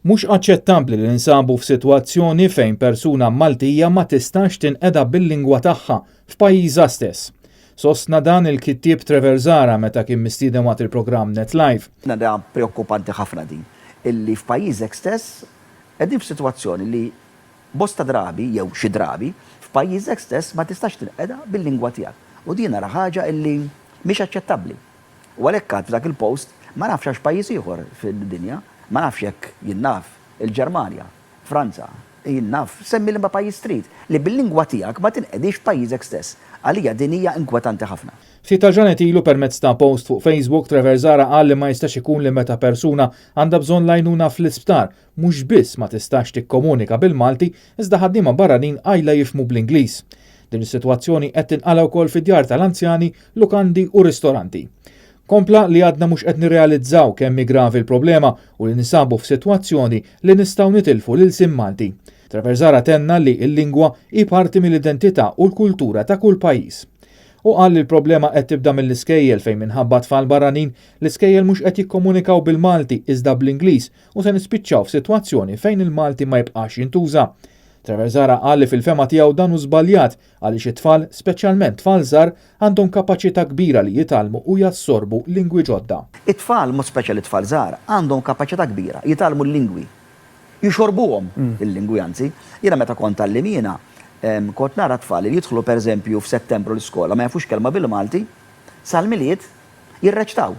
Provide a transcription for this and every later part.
Mhux aċċettabbli li ninsabu f'sitwazzjoni fejn persuna Maltija ma tistax tinqeda bil-lingwa tagħha f'pajjiżha stess. Sostna dan il-kittieb Trevor Zara meta kien mistieden waqt il-programm NetLive. Nara preokkupanti ħafna din, illi f'pajjiżek stess qegħdin f'sitwazzjoni li bosta drabi jew xi drabi f'pajjiżek stess ma tistax tinqeda bil-lingwa tiegħek. U din nara ħaġa illi mhix aċċettabbli. U għalhekk għad f'dak il-post ma nafx għax pajjiż ieħor fid-dinja, ma nafx jekk jinnaf il-Ġermanja, Franza, jinnaf semmi l-imba pajjiż trid li bil-lingwa tiegħek ma tinqedix f'pajjiżek stess. Għalija din hija inkwetanti ħafna. Ftit ġranet ilu permezz ta' post fuq Facebook Trevor Zara qal li ma jistax ikun li meta persuna għandha bżonn għajnuna fl-isptar mhux biss ma tistax tikkomunika bil-Malti iżda ħaddiema barranin għajla jifhmu bl-Ingliż. Din is-sitwazzjoni qed tinqala wkoll fid-djar tal-anzjani, lukandi u ristoranti. Kompla li għadna mhux qed nirrealizzaw kemm gravi l-problema u li nisabu f'sitwazzjoni li nistgħu nitilfu lil sim Malti. Trevor Zara tenna li l-lingwa hi parti mill-identità u l-kultura ta' kull pajjiż. U qal li l-problema qed tibda mill-iskejjel fejn minħabba tfal barranin l-iskejjel mhux qed jikkomunikaw bil-Malti iżda bl-Ingliż u se nispiċċaw f'sitwazzjoni fejn il-Malti ma jibqax jintuża. Trevor Zara qal li fil-fema tiegħu dan hu żbaljat għaliex it-tfal, speċjalment tfal żgħar, għandhom kapaċità kbira li jitalmu u jassorbu lingwi ġodda. It-tfal, mod speċjali it-tfal żgħar, għandhom kapaċità kbira jitalmu l-lingwi. Jixorbuhom il-lingwi anzi. Jiena meta kont tallimina, kont nara tfal li jidħlu pereżempju f'Settembru l-iskola ma jafux kelma bil-Malti, sal-miliet jirreċtaw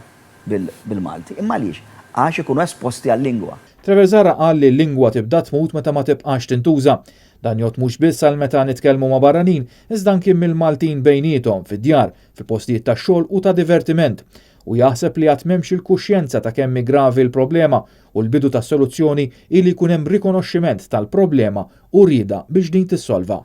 bil-Malti. Imma għaliex għax ikunu esposti għal-lingwa. Trevor Zara qal li l-lingwa tibda tmut meta ma tibqax tintuża. Dan jgħod mhux biss għal meta nitkellmu ma' barranin, iżda anke mill-Maltin bejniethom fid-djar, fil-postijiet tax-xogħol u ta' divertiment. U jaħseb li għad m'hemmx il-kuxjenza ta' kemm gravi l-problema u l-bidu ta' soluzzjoni ili jkun hemm rikonoxximent tal-problema u rieda biex din tissolva.